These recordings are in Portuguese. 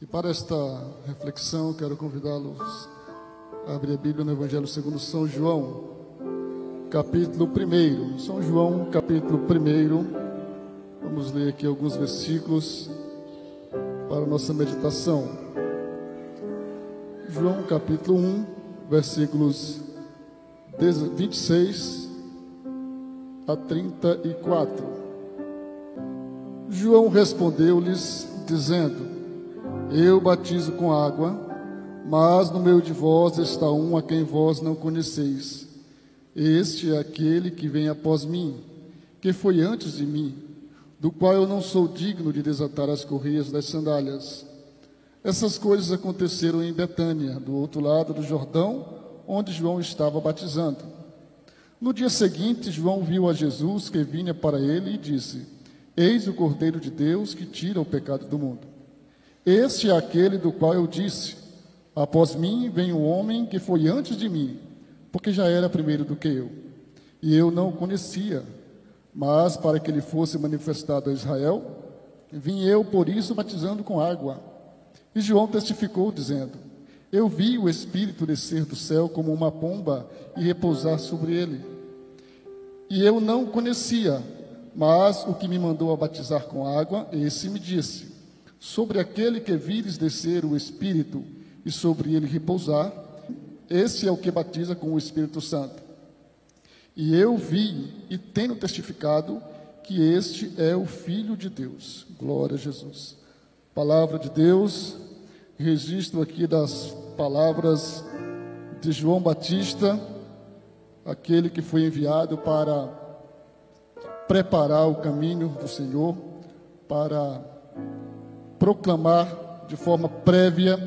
E para esta reflexão, quero convidá-los a abrir a Bíblia no Evangelho segundo São João, capítulo 1. São João, capítulo 1. Vamos ler aqui alguns versículos para a nossa meditação. João, capítulo 1, versículos 26 a 34. João respondeu-lhes, dizendo: Eu batizo com água, mas no meio de vós está um a quem vós não conheceis. Este é aquele que vem após mim, que foi antes de mim, do qual eu não sou digno de desatar as correias das sandálias. Essas coisas aconteceram em Betânia, do outro lado do Jordão, onde João estava batizando. No dia seguinte, João viu a Jesus que vinha para ele e disse: Eis o Cordeiro de Deus que tira o pecado do mundo. Este é aquele do qual eu disse: Após mim vem um homem que foi antes de mim, porque já era primeiro do que eu. E eu não o conhecia, mas para que ele fosse manifestado a Israel, vim eu por isso batizando com água. E João testificou, dizendo: Eu vi o Espírito descer do céu como uma pomba e repousar sobre ele. E eu não o conhecia, mas o que me mandou a batizar com água, esse me disse: Sobre aquele que vires descer o Espírito e sobre ele repousar, esse é o que batiza com o Espírito Santo. E eu vi e tenho testificado que este é o Filho de Deus. Glória a Jesus. Palavra de Deus, registro aqui das palavras de João Batista, aquele que foi enviado para preparar o caminho do Senhor, para proclamar de forma prévia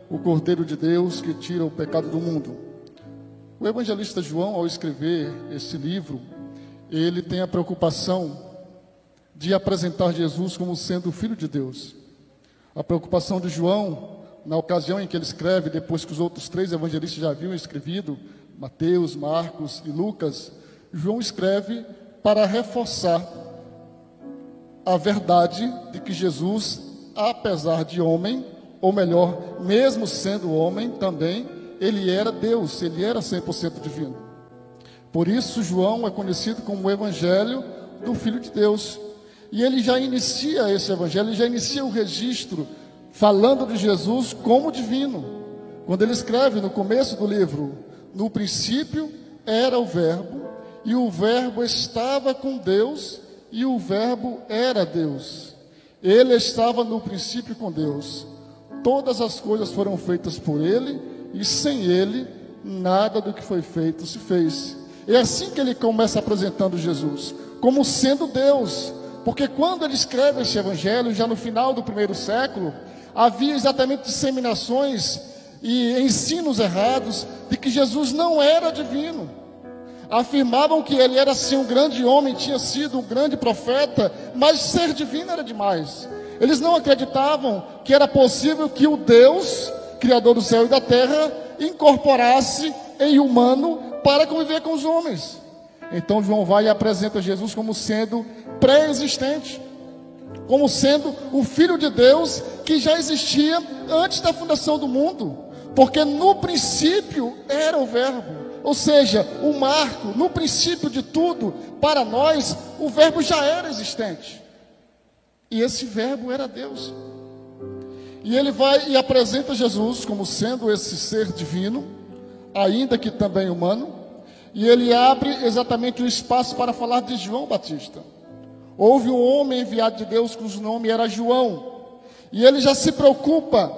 o Cordeiro de Deus que tira o pecado do mundo. O evangelista João, ao escrever esse livro, ele tem a preocupação de apresentar Jesus como sendo o Filho de Deus. A preocupação de João, na ocasião em que ele escreve, depois que os outros 3 evangelistas já haviam escrevido, Mateus, Marcos e Lucas, João escreve para reforçar a verdade de que Jesus, apesar de homem, ou melhor, mesmo sendo homem também, ele era Deus, ele era 100% divino. Por isso João é conhecido como o Evangelho do Filho de Deus. E ele já inicia esse Evangelho, ele já inicia o registro falando de Jesus como divino. Quando ele escreve no começo do livro: No princípio era o Verbo, e o Verbo estava com Deus, e o Verbo era Deus. Ele estava no princípio com Deus. Todas as coisas foram feitas por ele, e sem ele, nada do que foi feito se fez. É assim que ele começa apresentando Jesus, como sendo Deus. Porque quando ele escreve esse evangelho, já no final do 1º século, havia exatamente disseminações e ensinos errados de que Jesus não era divino. Afirmavam que ele era sim um grande homem, tinha sido um grande profeta, mas ser divino era demais. Eles não acreditavam que era possível que o Deus, Criador do céu e da terra, incorporasse em humano para conviver com os homens. Então João vai e apresenta Jesus como sendo pré-existente, como sendo o Filho de Deus que já existia antes da fundação do mundo, porque no princípio era o Verbo. Ou seja, o marco, no princípio de tudo, para nós, o Verbo já era existente. E esse Verbo era Deus. E ele vai e apresenta Jesus como sendo esse ser divino, ainda que também humano. E ele abre exatamente o espaço para falar de João Batista. Houve um homem enviado de Deus cujo nome era João. E ele já se preocupa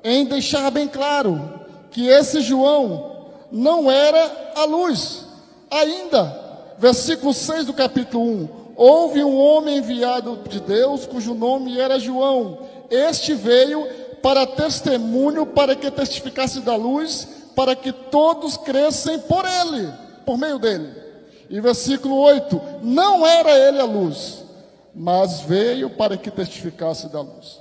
em deixar bem claro que esse João não era a luz. Ainda, versículo 6 do capítulo 1. Houve um homem enviado de Deus, cujo nome era João. Este veio para testemunho, para que testificasse da luz, para que todos crescem por ele, por meio dele. E versículo 8. Não era ele a luz, mas veio para que testificasse da luz.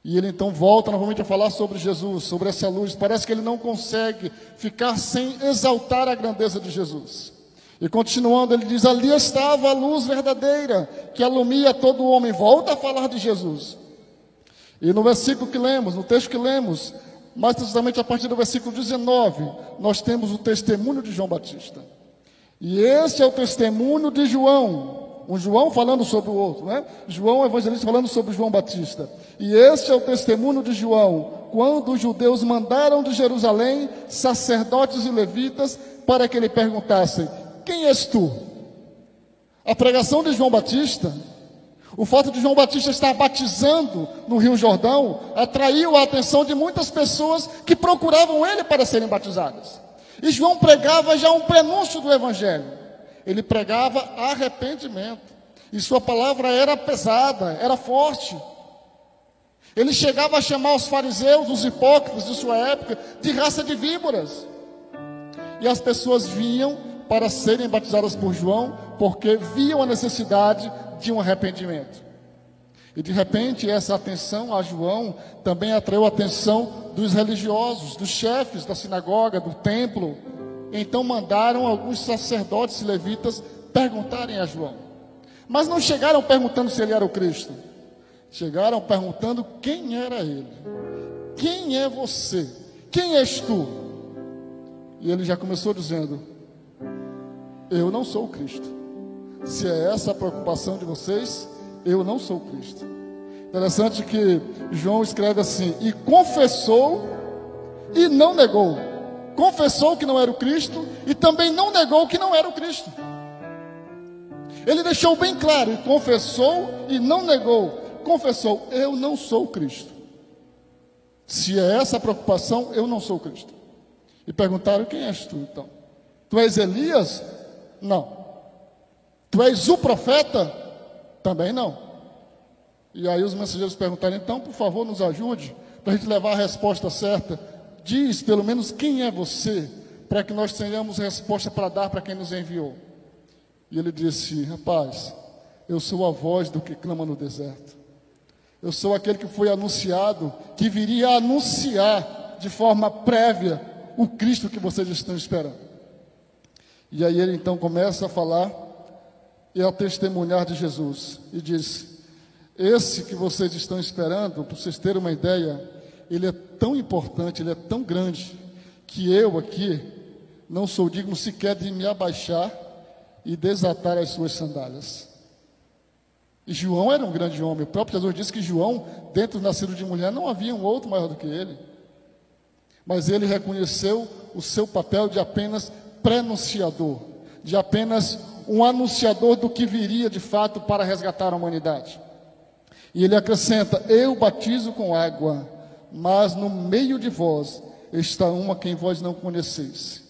E ele então volta novamente a falar sobre Jesus, sobre essa luz. Parece que ele não consegue ficar sem exaltar a grandeza de Jesus. E continuando, ele diz: ali estava a luz verdadeira, que alumia todo homem. Volta a falar de Jesus. E no versículo que lemos, no texto que lemos, mais precisamente a partir do versículo 19, nós temos o testemunho de João Batista. E esse é o testemunho de João, um João falando sobre o outro, né? João evangelista falando sobre João Batista. E esse é o testemunho de João, quando os judeus mandaram de Jerusalém sacerdotes e levitas para que lhe perguntassem: quem és tu? A pregação de João Batista, o fato de João Batista estar batizando no Rio Jordão, atraiu a atenção de muitas pessoas que procuravam ele para serem batizadas. E João pregava já um prenúncio do Evangelho. Ele pregava arrependimento. E sua palavra era pesada, era forte. Ele chegava a chamar os fariseus, os hipócritas de sua época, de raça de víboras. E as pessoas vinham para serem batizadas por João, porque viam a necessidade de um arrependimento. E de repente essa atenção a João também atraiu a atenção dos religiosos, dos chefes da sinagoga, do templo. Então mandaram alguns sacerdotes e levitas perguntarem a João. Mas não chegaram perguntando se ele era o Cristo. Chegaram perguntando quem era ele. Quem é você? Quem és tu? E ele já começou dizendo: eu não sou o Cristo. Se é essa a preocupação de vocês, eu não sou o Cristo. Interessante que João escreve assim: e confessou e não negou. Confessou que não era o Cristo e também não negou que não era o Cristo. Ele deixou bem claro: confessou e não negou. Confessou: eu não sou o Cristo. Se é essa a preocupação, eu não sou o Cristo. E perguntaram: quem és tu então? Tu és Elias? Não. Tu és o profeta? Também não. E aí os mensageiros perguntaram: então, por favor, nos ajude, para a gente levar a resposta certa. Diz, pelo menos, quem é você, para que nós tenhamos resposta para dar para quem nos enviou. E ele disse: rapaz, eu sou a voz do que clama no deserto. Eu sou aquele que foi anunciado, que viria a anunciar de forma prévia o Cristo que vocês estão esperando. E aí ele então começa a falar e a testemunhar de Jesus. E diz: esse que vocês estão esperando, para vocês terem uma ideia, ele é tão importante, ele é tão grande, que eu aqui não sou digno sequer de me abaixar e desatar as suas sandálias. E João era um grande homem. O próprio Jesus disse que João, dentro do nascido de mulher, não havia um outro maior do que ele. Mas ele reconheceu o seu papel de apenas prenunciador, de apenas um anunciador do que viria de fato para resgatar a humanidade. E ele acrescenta: eu batizo com água, mas no meio de vós está um a quem vós não conheceis.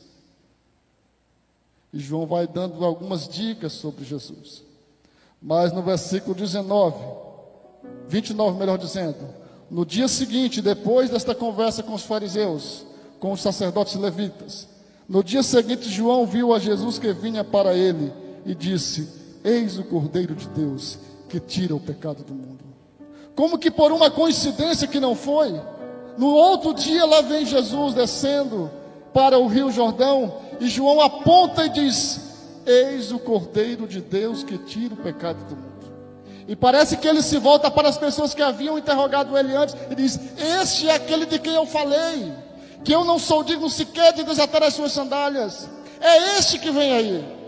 E João vai dando algumas dicas sobre Jesus. Mas no versículo 29, melhor dizendo, no dia seguinte, depois desta conversa com os fariseus, com os sacerdotes levitas, no dia seguinte João viu a Jesus que vinha para ele e disse: eis o Cordeiro de Deus que tira o pecado do mundo. Como que por uma coincidência que não foi, no outro dia lá vem Jesus descendo para o Rio Jordão, e João aponta e diz: eis o Cordeiro de Deus que tira o pecado do mundo. E parece que ele se volta para as pessoas que haviam interrogado ele antes e diz: este é aquele de quem eu falei, que eu não sou digno sequer de desatar as suas sandálias. É este que vem aí.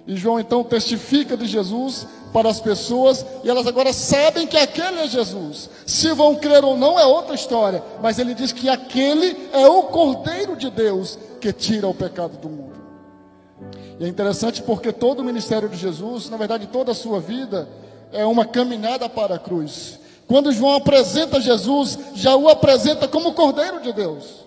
E João então testifica de Jesus para as pessoas, e elas agora sabem que aquele é Jesus. Se vão crer ou não é outra história, mas ele diz que aquele é o Cordeiro de Deus que tira o pecado do mundo. E é interessante porque todo o ministério de Jesus, na verdade toda a sua vida, é uma caminhada para a cruz. Quando João apresenta Jesus, já o apresenta como Cordeiro de Deus.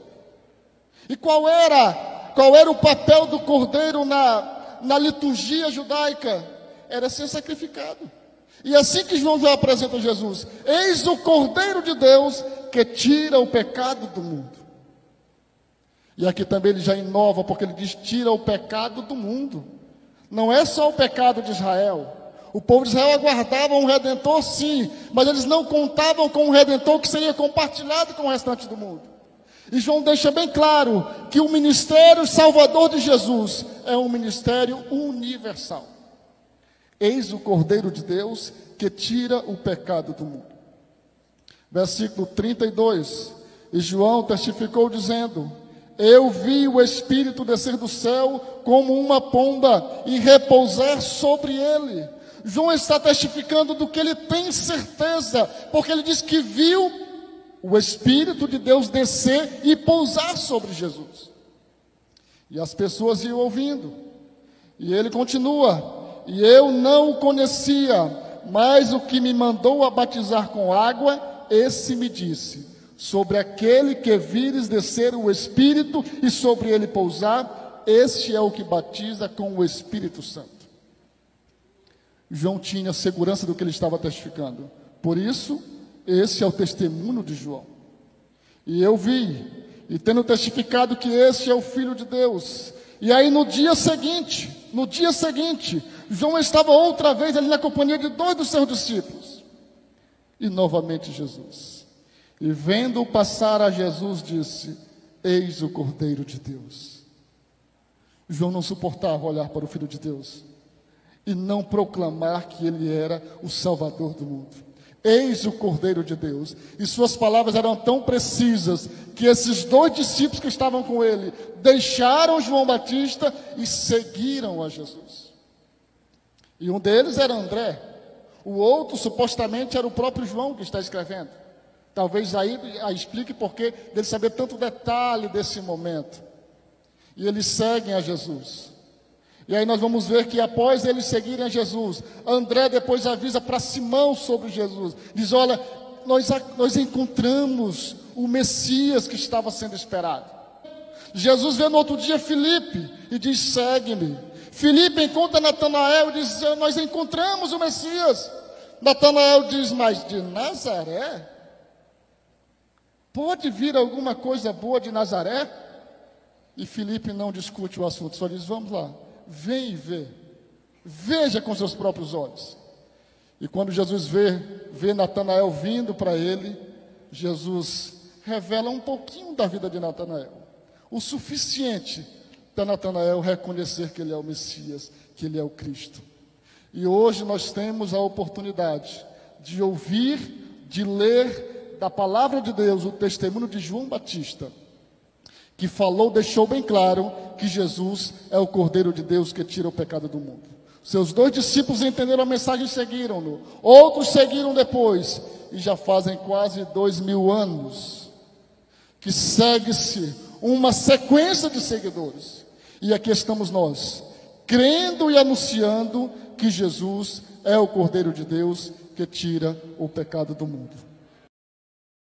E qual era o papel do Cordeiro na liturgia judaica? Era ser sacrificado. E assim que João já apresenta Jesus: eis o Cordeiro de Deus que tira o pecado do mundo. E aqui também ele já inova, porque ele diz: tira o pecado do mundo. Não é só o pecado de Israel. O povo de Israel aguardava um Redentor, sim, mas eles não contavam com um Redentor que seria compartilhado com o restante do mundo. E João deixa bem claro que o ministério salvador de Jesus é um ministério universal. Eis o Cordeiro de Deus que tira o pecado do mundo. Versículo 32. E João testificou dizendo: eu vi o Espírito descer do céu como uma pomba e repousar sobre ele. João está testificando do que ele tem certeza, porque ele diz que viu o Espírito de Deus descer e pousar sobre Jesus. E as pessoas iam ouvindo. E ele continua: e eu não o conhecia, mas o que me mandou a batizar com água, esse me disse: sobre aquele que vires descer o Espírito e sobre ele pousar, este é o que batiza com o Espírito Santo. João tinha segurança do que ele estava testificando. Por isso, esse é o testemunho de João. E eu vi, e tendo testificado que esse é o Filho de Deus. E aí no dia seguinte, João estava outra vez ali na companhia de 2 dos seus discípulos. E novamente Jesus. E vendo passar a Jesus, disse: eis o Cordeiro de Deus. João não suportava olhar para o Filho de Deus e não proclamar que ele era o Salvador do mundo. Eis o Cordeiro de Deus. E suas palavras eram tão precisas que esses 2 discípulos que estavam com ele deixaram João Batista e seguiram a Jesus. E um deles era André. O outro supostamente era o próprio João que está escrevendo. Talvez aí explique porque dele saber tanto detalhe desse momento. E eles seguem a Jesus. E aí nós vamos ver que após eles seguirem a Jesus, André depois avisa para Simão sobre Jesus. Diz: olha, nós encontramos o Messias que estava sendo esperado. Jesus vê no outro dia Filipe e diz: segue-me. Filipe encontra Natanael e diz: nós encontramos o Messias. Natanael diz: mas de Nazaré? Pode vir alguma coisa boa de Nazaré? E Filipe não discute o assunto, só diz: vamos lá, vem e vê. Veja com seus próprios olhos. E quando Jesus vê Natanael vindo para ele, Jesus revela um pouquinho da vida de Natanael. O suficiente para Natanael reconhecer que ele é o Messias, que ele é o Cristo. E hoje nós temos a oportunidade de ouvir, de ler da palavra de Deus o testemunho de João Batista, que deixou bem claro que Jesus é o Cordeiro de Deus que tira o pecado do mundo. Seus 2 discípulos entenderam a mensagem e seguiram-no. Outros seguiram depois, e já fazem quase 2000 anos que segue-se uma sequência de seguidores. E aqui estamos nós, crendo e anunciando que Jesus é o Cordeiro de Deus que tira o pecado do mundo.